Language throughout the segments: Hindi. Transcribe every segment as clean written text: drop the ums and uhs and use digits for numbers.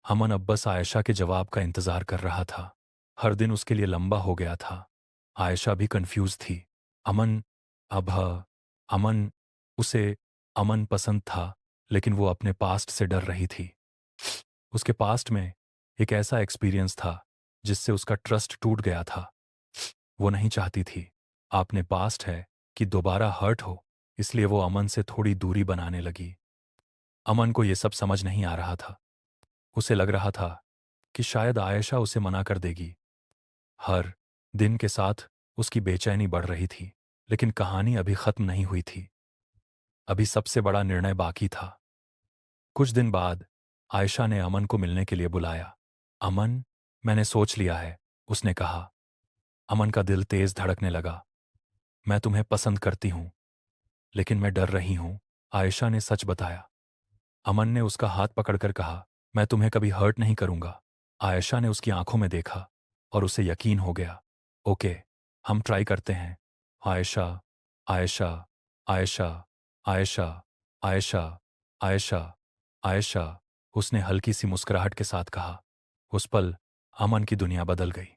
अमन अब बस आयशा के जवाब का इंतजार कर रहा था। हर दिन उसके लिए लंबा हो गया था। आयशा भी कंफ्यूज थी। अमन अब अमन उसे अमन पसंद था, लेकिन वो अपने पास्ट से डर रही थी। उसके पास्ट में एक ऐसा एक्सपीरियंस था जिससे उसका ट्रस्ट टूट गया था। वो नहीं चाहती थी आपने पास्ट है कि दोबारा हर्ट हो, इसलिए वो अमन से थोड़ी दूरी बनाने लगी। अमन को ये सब समझ नहीं आ रहा था। उसे लग रहा था कि शायद आयशा उसे मना कर देगी। हर दिन के साथ उसकी बेचैनी बढ़ रही थी, लेकिन कहानी अभी खत्म नहीं हुई थी। अभी सबसे बड़ा निर्णय बाकी था। कुछ दिन बाद आयशा ने अमन को मिलने के लिए बुलाया। अमन, मैंने सोच लिया है, उसने कहा। अमन का दिल तेज धड़कने लगा। मैं तुम्हें पसंद करती हूं, लेकिन मैं डर रही हूं, आयशा ने सच बताया। अमन ने उसका हाथ पकड़कर कहा, मैं तुम्हें कभी हर्ट नहीं करूंगा। आयशा ने उसकी आंखों में देखा और उसे यकीन हो गया। ओके, हम ट्राई करते हैं। आयशा, आयशा, आयशा, आयशा, आयशा, आयशा, आयशा, उसने हल्की सी मुस्कुराहट के साथ कहा। उस पल अमन की दुनिया बदल गई।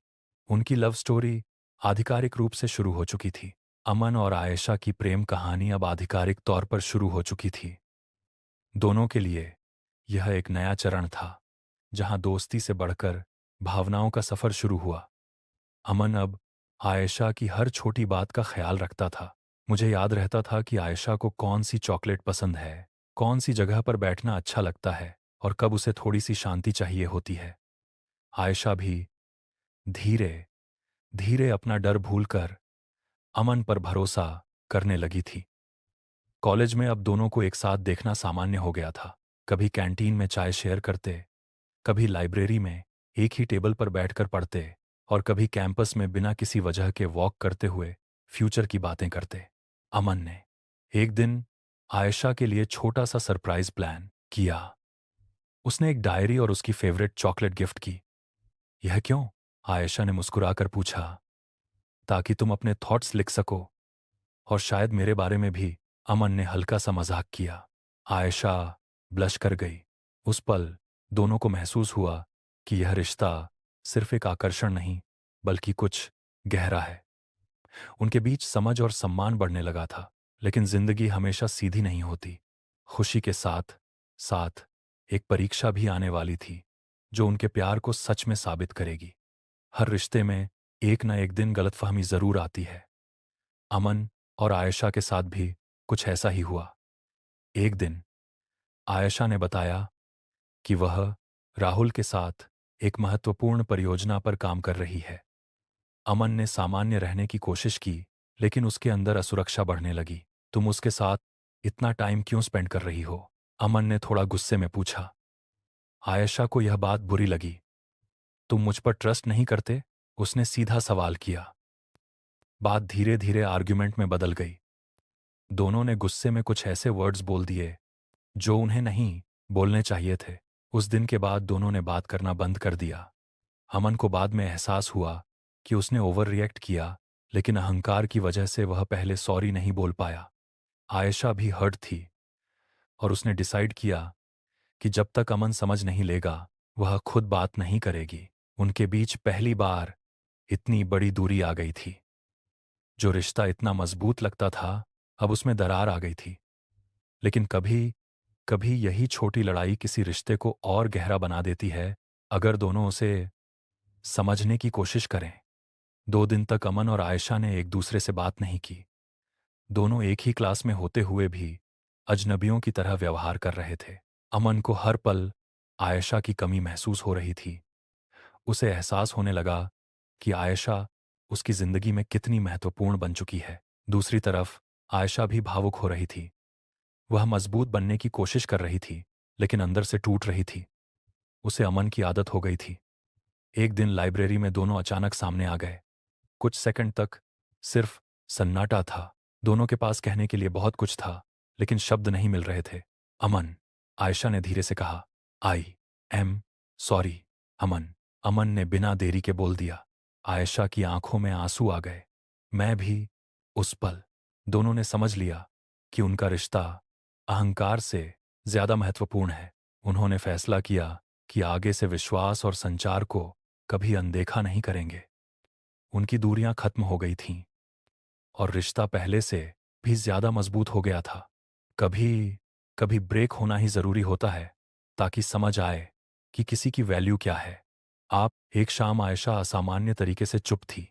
उनकी लव स्टोरी आधिकारिक रूप से शुरू हो चुकी थी। अमन और आयशा की प्रेम कहानी अब आधिकारिक तौर पर शुरू हो चुकी थी। दोनों के लिए यह एक नया चरण था, जहां दोस्ती से बढ़कर भावनाओं का सफर शुरू हुआ। अमन अब आयशा की हर छोटी बात का ख्याल रखता था। मुझे याद रहता था कि आयशा को कौन सी चॉकलेट पसंद है, कौन सी जगह पर बैठना अच्छा लगता है और कब उसे थोड़ी सी शांति चाहिए होती है। आयशा भी धीरे धीरे अपना डर भूलकर अमन पर भरोसा करने लगी थी। कॉलेज में अब दोनों को एक साथ देखना सामान्य हो गया था। कभी कैंटीन में चाय शेयर करते, कभी लाइब्रेरी में एक ही टेबल पर बैठकर पढ़ते और कभी कैंपस में बिना किसी वजह के वॉक करते हुए फ्यूचर की बातें करते। अमन ने एक दिन आयशा के लिए छोटा सा सरप्राइज प्लान किया। उसने एक डायरी और उसकी फेवरेट चॉकलेट गिफ्ट की। यह क्यों? आयशा ने मुस्कुराकर पूछा। ताकि तुम अपने थॉट्स लिख सको, और शायद मेरे बारे में भी। अमन ने हल्का सा मजाक किया। आयशा ब्लश कर गई। उस पल दोनों को महसूस हुआ कि यह रिश्ता सिर्फ एक आकर्षण नहीं, बल्कि कुछ गहरा है। उनके बीच समझ और सम्मान बढ़ने लगा था। लेकिन जिंदगी हमेशा सीधी नहीं होती। खुशी के साथ साथ एक परीक्षा भी आने वाली थी, जो उनके प्यार को सच में साबित करेगी। हर रिश्ते में एक न एक दिन गलतफहमी जरूर आती है। अमन और आयशा के साथ भी कुछ ऐसा ही हुआ। एक दिन आयशा ने बताया कि वह राहुल के साथ एक महत्वपूर्ण परियोजना पर काम कर रही है। अमन ने सामान्य रहने की कोशिश की, लेकिन उसके अंदर असुरक्षा बढ़ने लगी। तुम उसके साथ इतना टाइम क्यों स्पेंड कर रही हो? अमन ने थोड़ा गुस्से में पूछा। आयशा को यह बात बुरी लगी। तुम मुझ पर ट्रस्ट नहीं करते? उसने सीधा सवाल किया। बात धीरे धीरे आर्ग्यूमेंट में बदल गई। दोनों ने गुस्से में कुछ ऐसे वर्ड्स बोल दिए जो उन्हें नहीं बोलने चाहिए थे। उस दिन के बाद दोनों ने बात करना बंद कर दिया। अमन को बाद में एहसास हुआ कि उसने ओवर रिएक्ट किया, लेकिन अहंकार की वजह से वह पहले सॉरी नहीं बोल पाया। आयशा भी हर्ट थी और उसने डिसाइड किया कि जब तक अमन समझ नहीं लेगा, वह खुद बात नहीं करेगी। उनके बीच पहली बार इतनी बड़ी दूरी आ गई थी। जो रिश्ता इतना मजबूत लगता था, अब उसमें दरार आ गई थी। लेकिन कभी कभी यही छोटी लड़ाई किसी रिश्ते को और गहरा बना देती है, अगर दोनों उसे समझने की कोशिश करें। 2 दिन तक अमन और आयशा ने एक दूसरे से बात नहीं की। दोनों एक ही क्लास में होते हुए भी अजनबियों की तरह व्यवहार कर रहे थे। अमन को हर पल आयशा की कमी महसूस हो रही थी। उसे एहसास होने लगा कि आयशा उसकी जिंदगी में कितनी महत्वपूर्ण बन चुकी है। दूसरी तरफ आयशा भी भावुक हो रही थी। वह मजबूत बनने की कोशिश कर रही थी, लेकिन अंदर से टूट रही थी। उसे अमन की आदत हो गई थी। एक दिन लाइब्रेरी में दोनों अचानक सामने आ गए। कुछ सेकंड तक सिर्फ सन्नाटा था। दोनों के पास कहने के लिए बहुत कुछ था, लेकिन शब्द नहीं मिल रहे थे। अमन, आयशा ने धीरे से कहा। आई एम सॉरी, अमन। अमन ने बिना देरी के बोल दिया। आयशा की आंखों में आंसू आ गए। मैं भी। उस पल दोनों ने समझ लिया कि उनका रिश्ता अहंकार से ज्यादा महत्वपूर्ण है। उन्होंने फैसला किया कि आगे से विश्वास और संचार को कभी अनदेखा नहीं करेंगे। उनकी दूरियां खत्म हो गई थीं और रिश्ता पहले से भी ज्यादा मजबूत हो गया था। कभी कभी ब्रेक होना ही जरूरी होता है ताकि समझ आए कि किसी की वैल्यू क्या है। आप एक शाम आयशा असामान्य तरीके से चुप थी।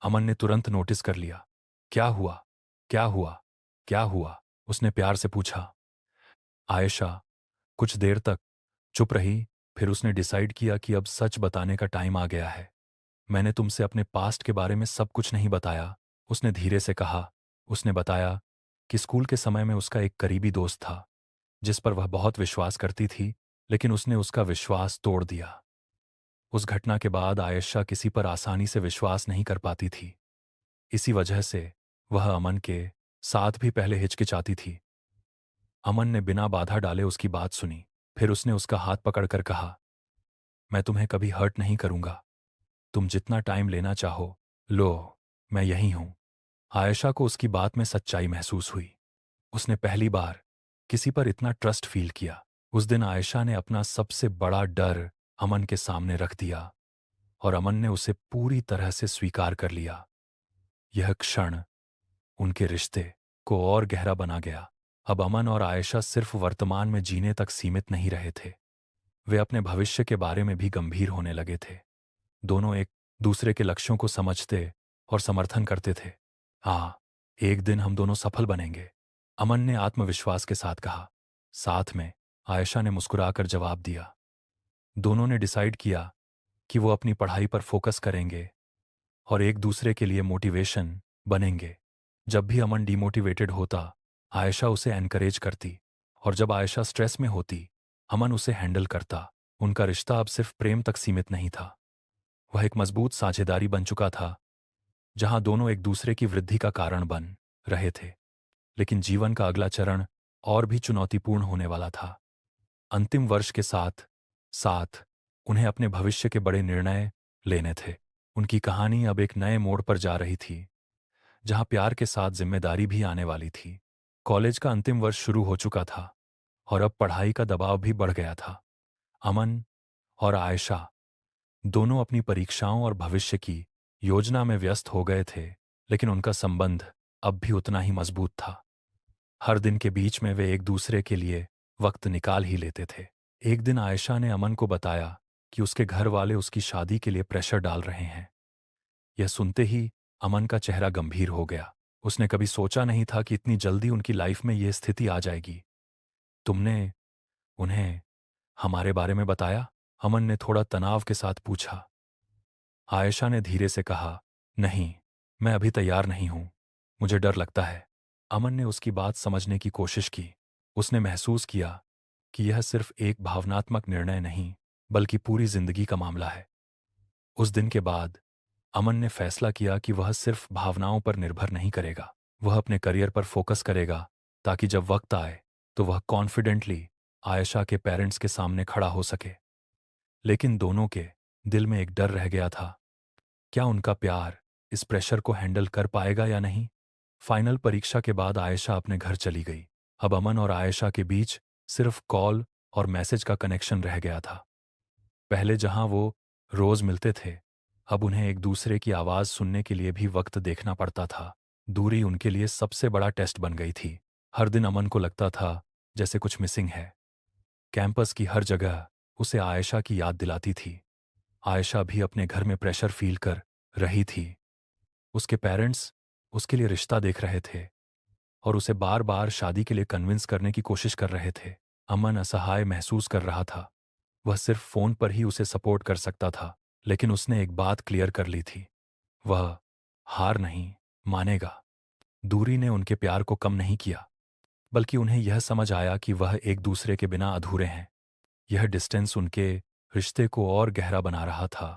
अमन ने तुरंत नोटिस कर लिया। क्या हुआ? क्या हुआ? क्या हुआ? उसने प्यार से पूछा। आयशा कुछ देर तक चुप रही, फिर उसने डिसाइड किया कि अब सच बताने का टाइम आ गया है। मैंने तुमसे अपने पास्ट के बारे में सब कुछ नहीं बताया, उसने धीरे से कहा। उसने बताया कि स्कूल के समय में उसका एक करीबी दोस्त था जिस पर वह बहुत विश्वास करती थी, लेकिन उसने उसका विश्वास तोड़ दिया। उस घटना के बाद आयशा किसी पर आसानी से विश्वास नहीं कर पाती थी। इसी वजह से वह अमन के साथ भी पहले हिचकिचाती थी। अमन ने बिना बाधा डाले उसकी बात सुनी। फिर उसने उसका हाथ पकड़कर कहा, मैं तुम्हें कभी हर्ट नहीं करूंगा। तुम जितना टाइम लेना चाहो लो, मैं यहीं हूं। आयशा को उसकी बात में सच्चाई महसूस हुई। उसने पहली बार किसी पर इतना ट्रस्ट फील किया। उस दिन आयशा ने अपना सबसे बड़ा डर अमन के सामने रख दिया और अमन ने उसे पूरी तरह से स्वीकार कर लिया। यह क्षण उनके रिश्ते को और गहरा बना गया। अब अमन और आयशा सिर्फ वर्तमान में जीने तक सीमित नहीं रहे थे, वे अपने भविष्य के बारे में भी गंभीर होने लगे थे। दोनों एक दूसरे के लक्ष्यों को समझते और समर्थन करते थे। हाँ, एक दिन हम दोनों सफल बनेंगे, अमन ने आत्मविश्वास के साथ कहा। साथ में आयशा ने मुस्कुराकर जवाब दिया। दोनों ने डिसाइड किया कि वो अपनी पढ़ाई पर फोकस करेंगे और एक दूसरे के लिए मोटिवेशन बनेंगे। जब भी अमन डिमोटिवेटेड होता, आयशा उसे एनकरेज करती, और जब आयशा स्ट्रेस में होती, अमन उसे हैंडल करता। उनका रिश्ता अब सिर्फ प्रेम तक सीमित नहीं था, वह एक मजबूत साझेदारी बन चुका था जहां दोनों एक दूसरे की वृद्धि का कारण बन रहे थे। लेकिन जीवन का अगला चरण और भी चुनौतीपूर्ण होने वाला था। अंतिम वर्ष के साथ साथ उन्हें अपने भविष्य के बड़े निर्णय लेने थे। उनकी कहानी अब एक नए मोड़ पर जा रही थी जहां प्यार के साथ जिम्मेदारी भी आने वाली थी। कॉलेज का अंतिम वर्ष शुरू हो चुका था और अब पढ़ाई का दबाव भी बढ़ गया था। अमन और आयशा दोनों अपनी परीक्षाओं और भविष्य की योजना में व्यस्त हो गए थे, लेकिन उनका संबंध अब भी उतना ही मजबूत था। हर दिन के बीच में वे एक दूसरे के लिए वक्त निकाल ही लेते थे। एक दिन आयशा ने अमन को बताया कि उसके घर वाले उसकी शादी के लिए प्रेशर डाल रहे हैं। यह सुनते ही अमन का चेहरा गंभीर हो गया। उसने कभी सोचा नहीं था कि इतनी जल्दी उनकी लाइफ में यह स्थिति आ जाएगी। तुमने उन्हें हमारे बारे में बताया? अमन ने थोड़ा तनाव के साथ पूछा। आयशा ने धीरे से कहा, नहीं, मैं अभी तैयार नहीं हूं, मुझे डर लगता है। अमन ने उसकी बात समझने की कोशिश की। उसने महसूस किया कि यह सिर्फ एक भावनात्मक निर्णय नहीं, बल्कि पूरी जिंदगी का मामला है। उस दिन के बाद अमन ने फैसला किया कि वह सिर्फ भावनाओं पर निर्भर नहीं करेगा, वह अपने करियर पर फोकस करेगा, ताकि जब वक्त आए तो वह कॉन्फिडेंटली आयशा के पेरेंट्स के सामने खड़ा हो सके। लेकिन दोनों के दिल में एक डर रह गया था, क्या उनका प्यार इस प्रेशर को हैंडल कर पाएगा या नहीं। फाइनल परीक्षा के बाद आयशा अपने घर चली गई। अब अमन और आयशा के बीच सिर्फ कॉल और मैसेज का कनेक्शन रह गया था। पहले जहां वो रोज मिलते थे, अब उन्हें एक दूसरे की आवाज सुनने के लिए भी वक्त देखना पड़ता था। दूरी उनके लिए सबसे बड़ा टेस्ट बन गई थी। हर दिन अमन को लगता था जैसे कुछ मिसिंग है। कैंपस की हर जगह उसे आयशा की याद दिलाती थी। आयशा भी अपने घर में प्रेशर फील कर रही थी। उसके पेरेंट्स उसके लिए रिश्ता देख रहे थे और उसे बार बार शादी के लिए कन्विंस करने की कोशिश कर रहे थे। अमन असहाय महसूस कर रहा था। वह सिर्फ फोन पर ही उसे सपोर्ट कर सकता था, लेकिन उसने एक बात क्लियर कर ली थी, वह हार नहीं मानेगा। दूरी ने उनके प्यार को कम नहीं किया, बल्कि उन्हें यह समझ आया कि वह एक दूसरे के बिना अधूरे हैं। यह डिस्टेंस उनके रिश्ते को और गहरा बना रहा था।